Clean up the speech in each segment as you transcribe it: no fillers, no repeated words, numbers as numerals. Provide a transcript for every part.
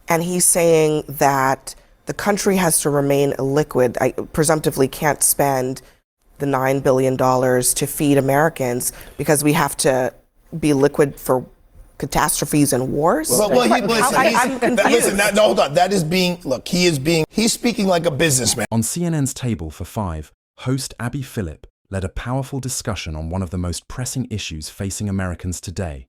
and he's saying that the country has to remain illiquid. I presumptively can't spend the $9 billion to feed Americans because we have to be liquid for catastrophes and wars. I'm confused. Hold on. That is he's speaking like a businessman. On CNN's Table for Five, host Abby Phillip led a powerful discussion on one of the most pressing issues facing Americans today,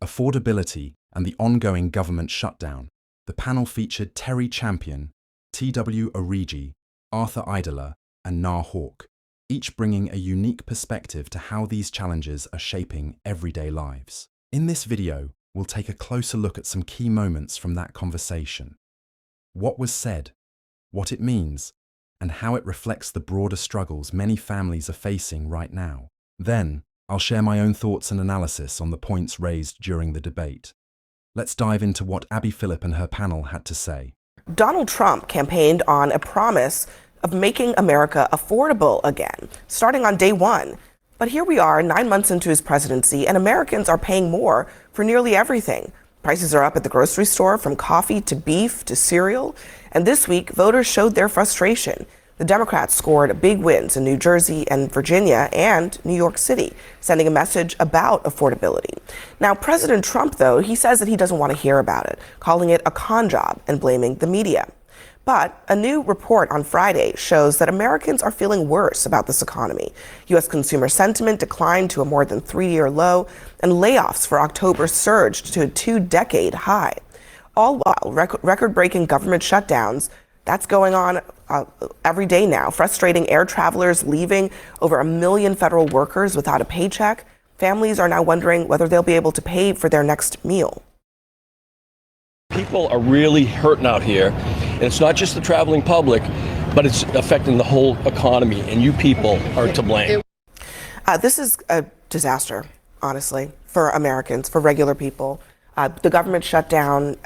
affordability and the ongoing government shutdown. The panel featured Terry Champion, T.W. Origi, Arthur Idler, and Nah Hawk, each bringing a unique perspective to how these challenges are shaping everyday lives. In this video, we'll take a closer look at some key moments from that conversation. What was said, what it means, and how it reflects the broader struggles many families are facing right now. Then, I'll share my own thoughts and analysis on the points raised during the debate. Let's dive into what Abby Phillip and her panel had to say. Donald Trump campaigned on a promise of making America affordable again, starting on day one. But here we are 9 months into his presidency, and Americans are paying more for nearly everything. Prices are up at the grocery store, from coffee to beef to cereal. And this week, voters showed their frustration. The Democrats scored big wins in New Jersey and Virginia and New York City, sending a message about affordability. Now, President Trump, though, he says that he doesn't want to hear about it, calling it a con job and blaming the media. But a new report on Friday shows that Americans are feeling worse about this economy. U.S. consumer sentiment declined to a more than 3-year low, and layoffs for October surged to a 2-decade high. All while record-breaking government shutdowns, that's going on every day now, frustrating air travelers, leaving over 1 million federal workers without a paycheck. Families are now wondering whether they'll be able to pay for their next meal. People are really hurting out here, and it's not just the traveling public, but it's affecting the whole economy, and you people are to blame. This is a disaster, honestly, for Americans, for regular people. The government shutdown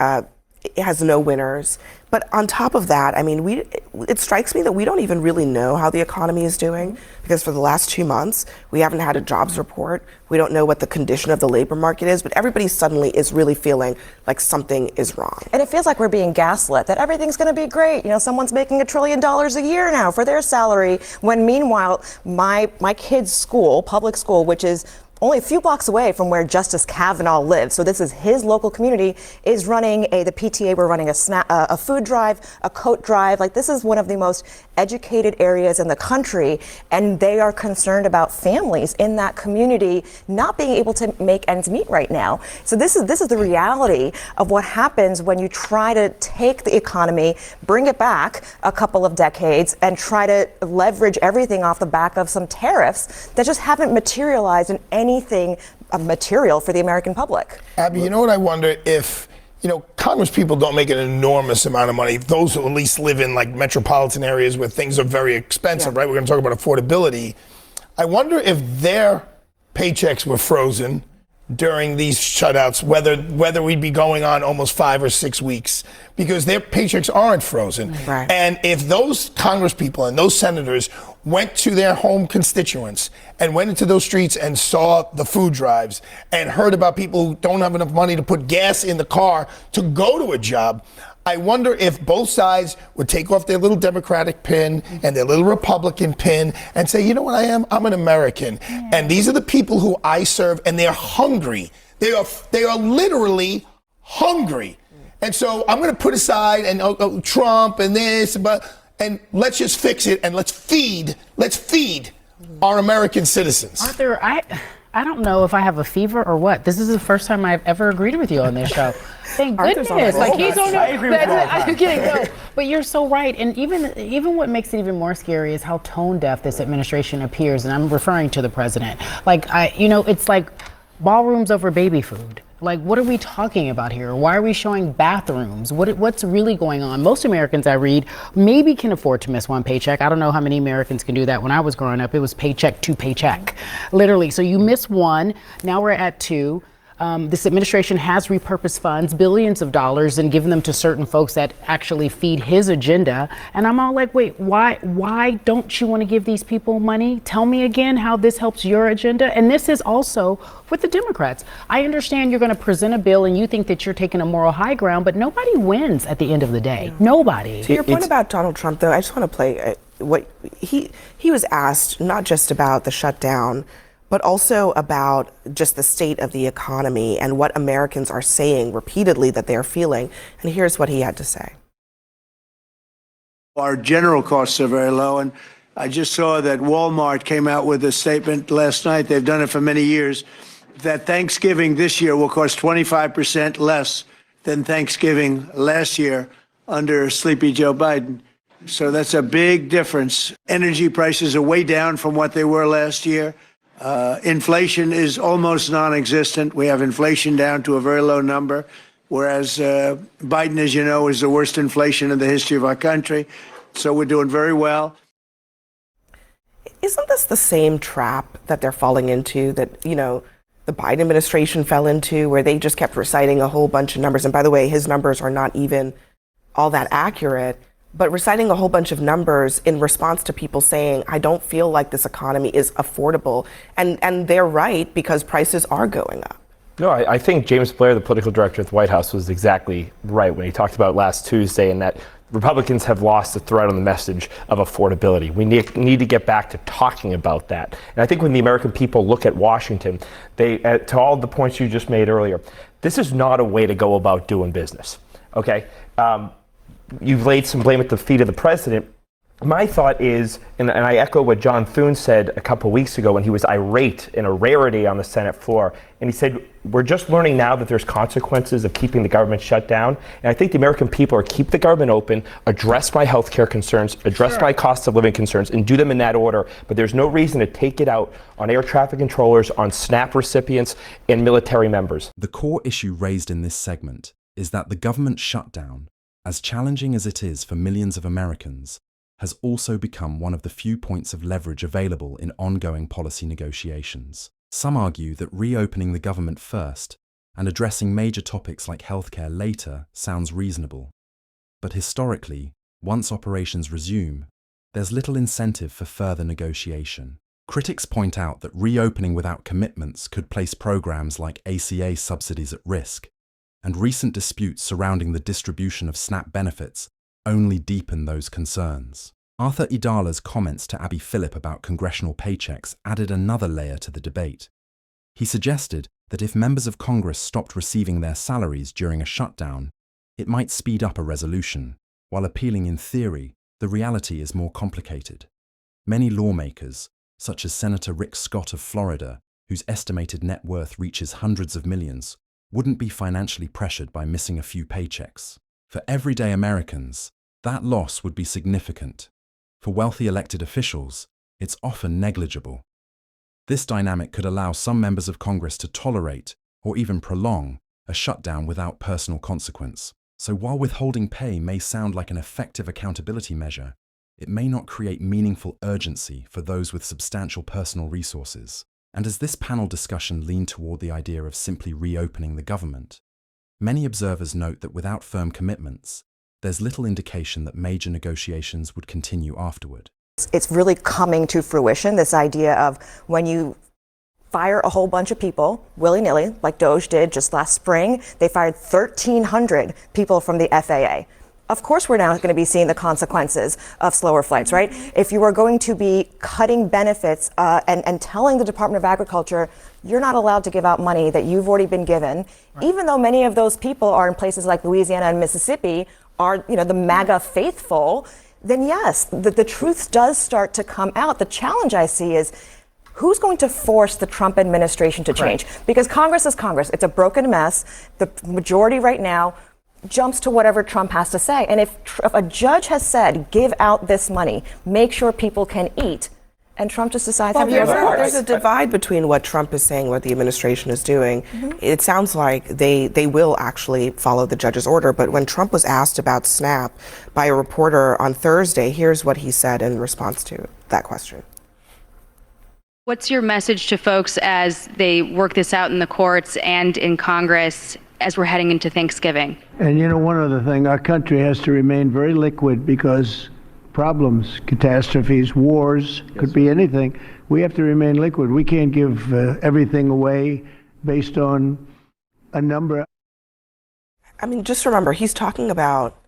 it has no winners. But on top of that, I mean, it strikes me that we don't even really know how the economy is doing, because for the last 2 months, we haven't had a jobs report. We don't know what the condition of the labor market is, but everybody suddenly is really feeling like something is wrong. And it feels like we're being gaslit, that everything's going to be great. You know, someone's making $1 trillion a year now for their salary, when meanwhile, my kid's school, public school, which is only a few blocks away from where Justice Kavanaugh lives, so this is his local community, is running the PTA, we're running a food drive, a coat drive. Like, this is one of the most educated areas in the country, and they are concerned about families in that community not being able to make ends meet right now. So this is the reality of what happens when you try to take the economy, bring it back a couple of decades, and try to leverage everything off the back of some tariffs that just haven't materialized in anything material for the American public. Abby, you know what I wonder if, Congress people don't make an enormous amount of money. Those who at least live in like metropolitan areas where things are very expensive, right? We're going to talk about affordability. I wonder if their paychecks were frozen during these shutouts, whether we'd be going on almost 5 or 6 weeks, because their paychecks aren't frozen. Right. And if those Congress people and those senators went to their home constituents and went into those streets and saw the food drives and heard about people who don't have enough money to put gas in the car to go to a job, I wonder if both sides would take off their little Democratic pin and their little Republican pin and say, you know what I am? I'm an American. And these are the people who I serve, and they're hungry. They are literally hungry. And so I'm going to put aside and Trump and this, and let's just fix it, and let's feed our American citizens. Arthur, I don't know if I have a fever or what. This is the first time I've ever agreed with you on this show. Thank goodness. Like, he's on. I agree with you. I'm kidding. No, but you're so right. And even what makes it even more scary is how tone deaf this administration appears. And I'm referring to the president. Like, it's like ballrooms over baby food. Like, what are we talking about here? Why are we showing bathrooms? What's really going on? Most Americans I read maybe can afford to miss one paycheck. I don't know how many Americans can do that. When I was growing up, it was paycheck to paycheck, literally. So you miss one, now we're at 2. This administration has repurposed funds, billions of dollars, and given them to certain folks that actually feed his agenda. And I'm all like, wait, why don't you want to give these people money? Tell me again how this helps your agenda. And this is also with the Democrats. I understand you're going to present a bill and you think that you're taking a moral high ground, but nobody wins at the end of the day. Nobody. To your point about Donald Trump, though, I just want to play what he was asked, not just about the shutdown, but also about just the state of the economy and what Americans are saying repeatedly that they're feeling. And here's what he had to say. Our general costs are very low, and I just saw that Walmart came out with a statement last night, they've done it for many years, that Thanksgiving this year will cost 25% less than Thanksgiving last year under Sleepy Joe Biden. So that's a big difference. Energy prices are way down from what they were last year. Inflation is almost non-existent. We have inflation down to a very low number, whereas Biden, as you know, is the worst inflation in the history of our country. So we're doing very well. Isn't this the same trap that they're falling into that, the Biden administration fell into, where they just kept reciting a whole bunch of numbers? And by the way, his numbers are not even all that accurate, but reciting a whole bunch of numbers in response to people saying, I don't feel like this economy is affordable. And they're right, because prices are going up. No, I think James Blair, the political director at the White House, was exactly right when he talked about last Tuesday, and that Republicans have lost the thread on the message of affordability. We need to get back to talking about that. And I think when the American people look at Washington, to all the points you just made earlier, this is not a way to go about doing business. Okay? You've laid some blame at the feet of the president. My thought is, and I echo what John Thune said a couple weeks ago when he was irate in a rarity on the Senate floor, and he said, we're just learning now that there's consequences of keeping the government shut down, and I think the American people are keep the government open, address my health care concerns, address my cost of living concerns, and do them in that order, but there's no reason to take it out on air traffic controllers, on SNAP recipients, and military members. The core issue raised in this segment is that the government shutdown, as challenging as it is for millions of Americans, has also become one of the few points of leverage available in ongoing policy negotiations. Some argue that reopening the government first and addressing major topics like healthcare later sounds reasonable. But historically, once operations resume, there's little incentive for further negotiation. Critics point out that reopening without commitments could place programs like ACA subsidies at risk, and recent disputes surrounding the distribution of SNAP benefits only deepen those concerns. Arthur Idala's comments to Abby Phillip about congressional paychecks added another layer to the debate. He suggested that if members of Congress stopped receiving their salaries during a shutdown, it might speed up a resolution. While appealing in theory, the reality is more complicated. Many lawmakers, such as Senator Rick Scott of Florida, whose estimated net worth reaches hundreds of millions, wouldn't be financially pressured by missing a few paychecks. For everyday Americans, that loss would be significant. For wealthy elected officials, it's often negligible. This dynamic could allow some members of Congress to tolerate, or even prolong, a shutdown without personal consequence. So while withholding pay may sound like an effective accountability measure, it may not create meaningful urgency for those with substantial personal resources. And as this panel discussion leaned toward the idea of simply reopening the government, many observers note that without firm commitments, there's little indication that major negotiations would continue afterward. It's really coming to fruition, this idea of when you fire a whole bunch of people willy-nilly, like Doge did just last spring. They fired 1,300 people from the FAA. Of course, we're now going to be seeing the consequences of slower flights, right? If you are going to be cutting benefits and telling the Department of Agriculture, you're not allowed to give out money that you've already been given, even though many of those people are in places like Louisiana and Mississippi, are the MAGA faithful, then yes, the truth does start to come out. The challenge I see is who's going to force the Trump administration to change? Because Congress is Congress. It's a broken mess. The majority right now jumps to whatever Trump has to say. And if a judge has said, give out this money, make sure people can eat, and Trump just decides there's a divide between what Trump is saying, what the administration is doing. It sounds like they will actually follow the judge's order. But when Trump was asked about SNAP by a reporter on Thursday, here's what he said in response to that question. What's your message to folks as they work this out in the courts and in Congress as we're heading into Thanksgiving? And you know, one other thing, our country has to remain very liquid because problems, catastrophes, wars, could be anything. We have to remain liquid. We can't give everything away based on a number. I mean, just remember, he's talking about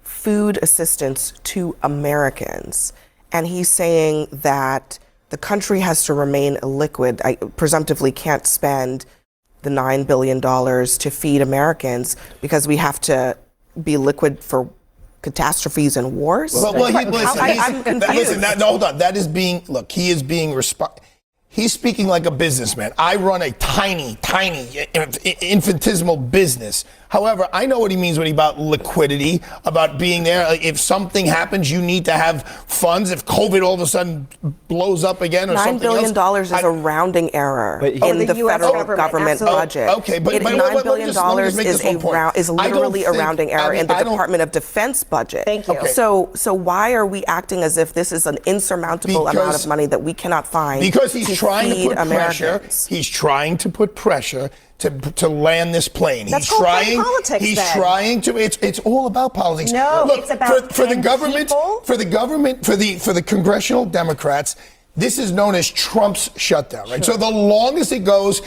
food assistance to Americans. And he's saying that the country has to remain liquid. I presumptively can't spend the $9 billion to feed Americans because we have to be liquid for catastrophes and wars. I'm confused. Hold on. That is being, look, he is being he's speaking like a businessman. I run a tiny, infinitesimal business. However, I know what he means when he about liquidity, about being there. Like, if something happens, you need to have funds. If COVID all of a sudden blows up again or something $9 billion is a rounding error in the federal government budget. Okay, but $9 billion is literally a rounding error in the Department of Defense budget. Thank you. Okay. So why are we acting as if this is an insurmountable amount of money that we cannot find? Because he's trying to put pressure. He's trying to put pressure to land this plane. That's called politics. He's trying to. It's all about politics. No, look, it's about for the government, people. for the congressional Democrats. This is known as Trump's shutdown, right? Sure. So the longest it goes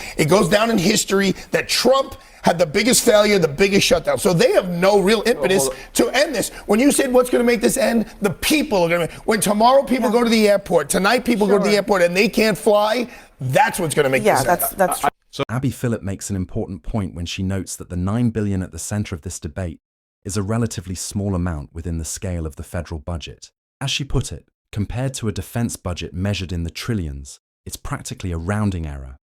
down in history that Trump had the biggest failure, the biggest shutdown. So they have no real impetus to end this. When you said what's going to make this end, the people are going to. When tomorrow people go to the airport, tonight people go to the airport and they can't fly, that's what's going to make this end. That's true. So Abby Phillip makes an important point when she notes that the $9 billion at the center of this debate is a relatively small amount within the scale of the federal budget. As she put it, compared to a defense budget measured in the trillions, it's practically a rounding error.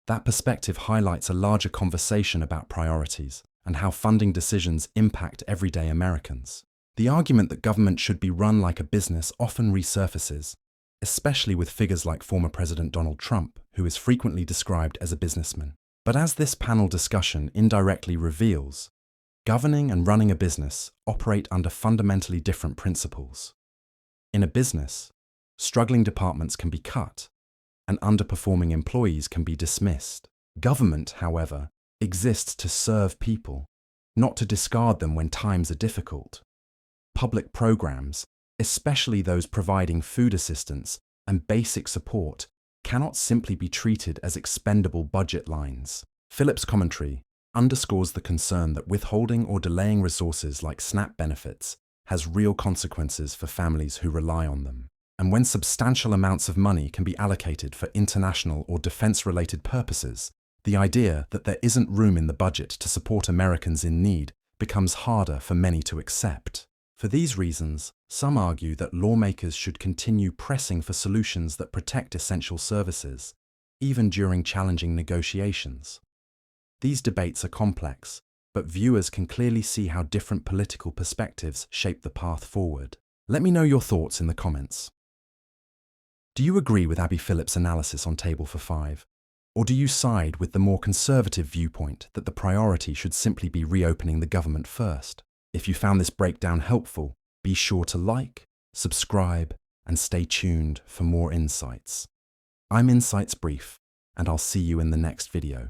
That perspective highlights a larger conversation about priorities and how funding decisions impact everyday Americans. The argument that government should be run like a business often resurfaces, especially with figures like former President Donald Trump, who is frequently described as a businessman. But as this panel discussion indirectly reveals, governing and running a business operate under fundamentally different principles. In a business, struggling departments can be cut, and underperforming employees can be dismissed. Government, however, exists to serve people, not to discard them when times are difficult. Public programs, especially those providing food assistance and basic support, cannot simply be treated as expendable budget lines. Phillip's commentary underscores the concern that withholding or delaying resources like SNAP benefits has real consequences for families who rely on them. And when substantial amounts of money can be allocated for international or defense-related purposes, the idea that there isn't room in the budget to support Americans in need becomes harder for many to accept. For these reasons, some argue that lawmakers should continue pressing for solutions that protect essential services, even during challenging negotiations. These debates are complex, but viewers can clearly see how different political perspectives shape the path forward. Let me know your thoughts in the comments. Do you agree with Abby Phillip's analysis on Table for Five? Or do you side with the more conservative viewpoint that the priority should simply be reopening the government first? If you found this breakdown helpful, be sure to like, subscribe, and stay tuned for more insights. I'm Insights Brief, and I'll see you in the next video.